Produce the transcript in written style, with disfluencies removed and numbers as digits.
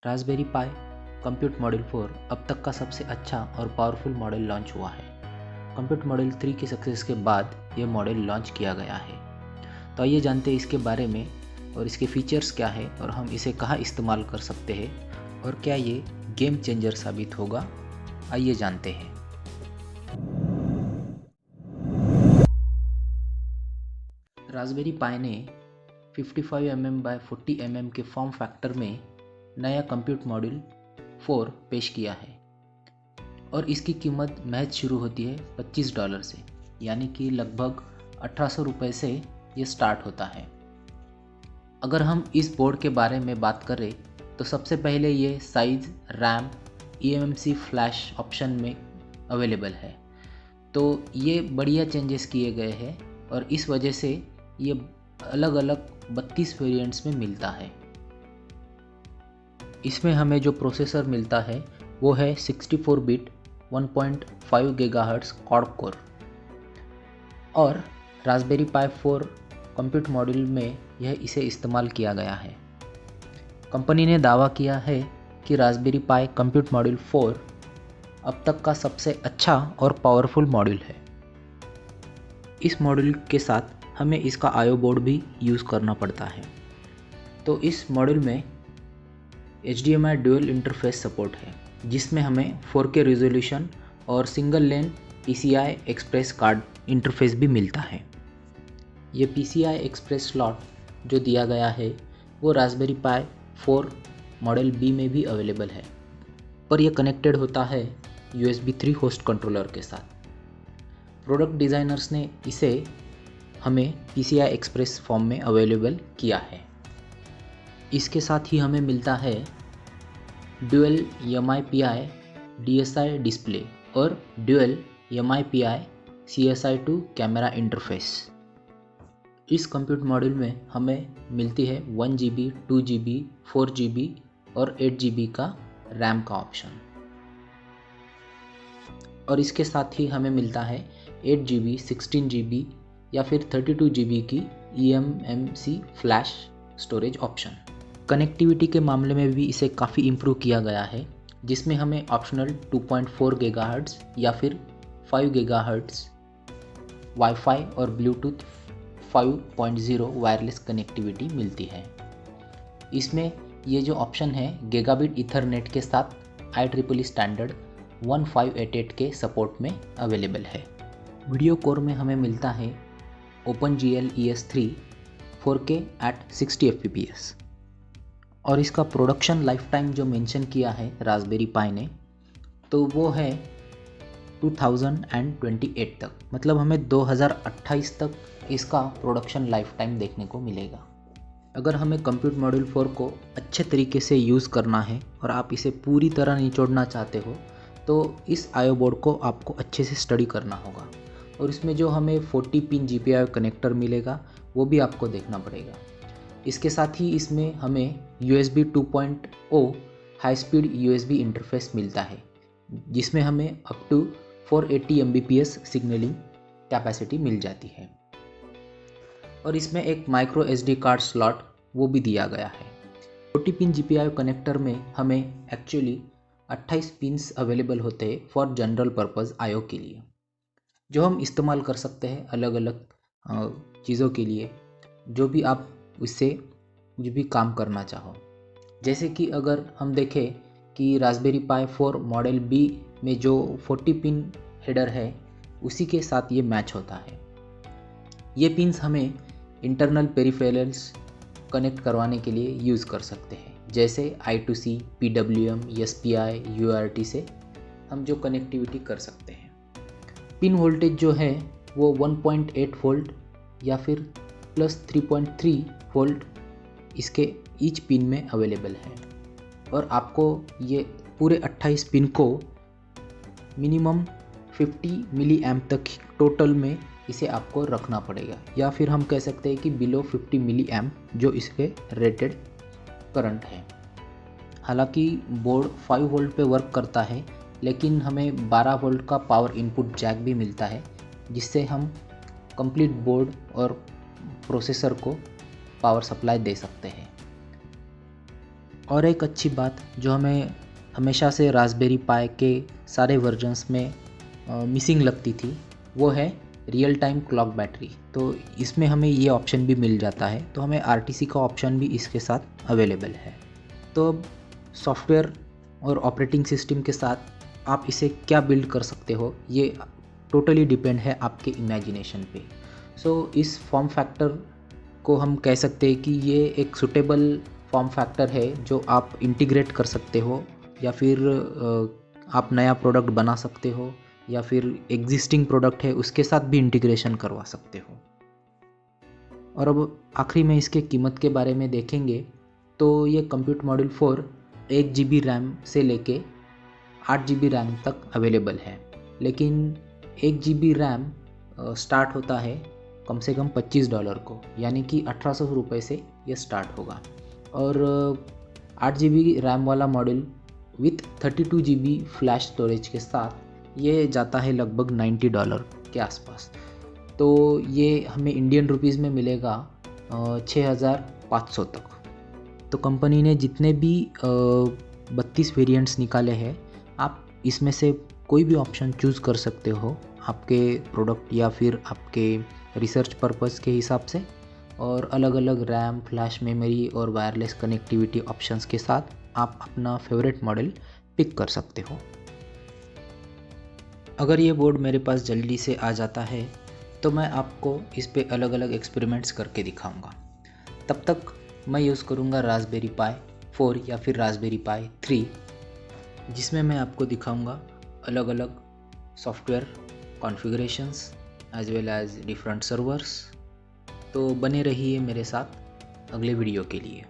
Raspberry पाई compute model 4 अब तक का सबसे अच्छा और पावरफुल मॉडल लॉन्च हुआ है। कंप्यूट मॉडल 3 की सक्सेस के बाद ये मॉडल लॉन्च किया गया है। तो आइए जानते हैं इसके बारे में और इसके फीचर्स क्या है और हम इसे कहाँ इस्तेमाल कर सकते हैं और क्या ये गेम चेंजर साबित होगा। आइए जानते हैं। रास्पबेरी पाई ने 55 mm बाय 40 mm के फॉर्म फैक्टर में नया कंप्यूट मॉडल 4 पेश किया है और इसकी कीमत महज शुरू होती है $25 से, यानी कि लगभग 1800 रुपये से ये स्टार्ट होता है। अगर हम इस बोर्ड के बारे में बात करें तो सबसे पहले ये size, RAM, eMMC flash option में अवेलेबल है। तो ये बढ़िया चेंजेस किए गए हैं और इस वजह से ये अलग अलग 32 वेरिएंट्स में मिलता है। इसमें हमें जो प्रोसेसर मिलता है वो है 64 बिट 1.5 गीगाहर्ट्ज़ क्वाड कोर और रास्पबेरी पाई 4 कंप्यूट मॉड्यूल में यह इसे इस्तेमाल किया गया है। कंपनी ने दावा किया है कि रास्पबेरी पाई कंप्यूट मॉड्यूल 4 अब तक का सबसे अच्छा और पावरफुल मॉड्यूल है। इस मॉड्यूल के साथ हमें इसका आईओ बोर्ड भी यूज़ करना पड़ता है। तो इस मॉड्यूल में HDMI ड्यूअल इंटरफेस सपोर्ट है, जिसमें हमें 4K रेजोल्यूशन और single lane PCI express card interface भी मिलता है। ये PCI एक्सप्रेस स्लॉट जो दिया गया है वो रास्पबेरी पाई 4 मॉडल B में भी अवेलेबल है, पर यह कनेक्टेड होता है USB 3 होस्ट कंट्रोलर के साथ। प्रोडक्ट डिज़ाइनर्स ने इसे हमें PCI एक्सप्रेस फॉर्म में अवेलेबल किया है। इसके साथ ही हमें मिलता है ड्यूअल MIPI DSI डिस्प्ले और dual MIPI CSI2 camera interface. इस कंप्यूट मॉड्यूल में हमें मिलती है 1GB, 2GB, 4GB और 8GB का रैम का ऑप्शन और इसके साथ ही हमें मिलता है 8GB, 16GB या फिर 32GB की eMMC flash storage option. Connectivity के मामले में भी इसे काफ़ी इम्प्रूव किया गया है, जिसमें हमें ऑप्शनल 2.4 गीगाहर्ट्ज़ या फिर 5 गीगाहर्ट्ज़ वाईफाई और ब्लूटूथ 5.0 वायरलेस कनेक्टिविटी मिलती है। इसमें ये जो ऑप्शन है गीगाबिट ईथरनेट के साथ IEEE स्टैंडर्ड 1588 के सपोर्ट में अवेलेबल है। वीडियो कोर में हमें मिलता है OpenGL ES3 4K at 60 fps और इसका प्रोडक्शन लाइफ टाइम जो मेंशन किया है रास्पबेरी पाई ने, तो वो है 2028 तक, मतलब हमें 2028 तक इसका प्रोडक्शन लाइफ टाइम देखने को मिलेगा। अगर हमें कंप्यूट मॉड्यूल 4 को अच्छे तरीके से यूज़ करना है और आप इसे पूरी तरह निचोड़ना चाहते हो तो इस आईओ बोर्ड को आपको अच्छे से स्टडी करना होगा और इसमें जो हमें 40 पिन GPIO कनेक्टर मिलेगा वो भी आपको देखना पड़ेगा। इसके साथ ही इसमें हमें USB 2.0 high speed USB interface मिलता है, जिसमें हमें up to 480 Mbps signalling capacity मिल जाती है और इसमें एक माइक्रो SD कार्ड स्लॉट वो भी दिया गया है। 40 पिन GPIO कनेक्टर में हमें एक्चुअली 28 पिन्स अवेलेबल होते हैं फॉर जनरल पर्पज़ IO के लिए, जो हम इस्तेमाल कर सकते हैं अलग अलग चीज़ों के लिए, जो भी आप उससे कुछ भी काम करना चाहो। जैसे कि अगर हम देखें कि रास्पबेरी पाई 4 मॉडल B में जो 40 पिन हेडर है उसी के साथ ये मैच होता है। ये पिन्स हमें इंटरनल पेरिफेरल्स कनेक्ट करवाने के लिए यूज़ कर सकते हैं, जैसे I2C, PWM, SPI, UART से हम जो कनेक्टिविटी कर सकते हैं। पिन वोल्टेज जो है वो 1.8 वोल्ट या फिर प्लस 3.3 वोल्ट इसके ईच पिन में अवेलेबल है और आपको ये पूरे 28 पिन को मिनिमम 50 मिली एम्प तक टोटल में इसे आपको रखना पड़ेगा, या फिर हम कह सकते हैं कि बिलो 50 मिली एम्प जो इसके रेटेड करंट है। हालांकि बोर्ड 5 वोल्ट पे वर्क करता है, लेकिन हमें 12 वोल्ट का पावर इनपुट जैक भी मिलता है, जिससे हम कंप्लीट बोर्ड और प्रोसेसर को पावर सप्लाई दे सकते हैं। और एक अच्छी बात जो हमें हमेशा से रास्पबेरी पाई के सारे वर्जन्स में मिसिंग लगती थी, वो है रियल टाइम क्लॉक बैटरी। तो इसमें हमें ये ऑप्शन भी मिल जाता है, तो हमें आरटीसी का ऑप्शन भी इसके साथ अवेलेबल है। तो अब सॉफ्टवेयर और ऑपरेटिंग सिस्टम के साथ आप इसे क्या बिल्ड कर सकते हो, ये टोटली डिपेंड है आपके इमेजिनेशन पे। सो इस फॉर्म फैक्टर को हम कह सकते हैं कि ये एक सुटेबल फॉर्म फैक्टर है जो आप इंटीग्रेट कर सकते हो, या फिर आप नया प्रोडक्ट बना सकते हो, या फिर एग्जिस्टिंग प्रोडक्ट है उसके साथ भी इंटीग्रेशन करवा सकते हो। और अब आखिरी में इसके कीमत के बारे में देखेंगे तो ये कंप्यूट मॉड्यूल 4 1 GB रैम से लेके 8 GB रैम तक अवेलेबल है। लेकिन 1 GB रैम स्टार्ट होता है कम से कम $25 को, यानी कि 1800 रुपये से ये स्टार्ट होगा। और 8 GB रैम वाला model with 32 GB flash storage के साथ ये जाता है लगभग $90 के आसपास। तो ये हमें इंडियन रुपीज़ में मिलेगा 6500 तक। तो कंपनी ने जितने भी 32 वेरिएंट्स निकाले हैं, आप इसमें से कोई भी ऑप्शन चूज़ कर सकते हो आपके प्रोडक्ट या फिर आपके रिसर्च पर्पस के हिसाब से, और अलग अलग रैम, फ्लैश मेमोरी और वायरलेस कनेक्टिविटी ऑप्शंस के साथ आप अपना फेवरेट मॉडल पिक कर सकते हो। अगर ये बोर्ड मेरे पास जल्दी से आ जाता है तो मैं आपको इस पे अलग अलग एक्सपेरिमेंट्स करके दिखाऊंगा। तब तक मैं यूज़ करूँगा रास्पबेरी पाई 4 या फिर रास्पबेरी पाई 3, जिसमें मैं आपको दिखाऊंगा अलग अलग software configurations as well as different servers. तो बने रहिए मेरे साथ अगले वीडियो के लिए।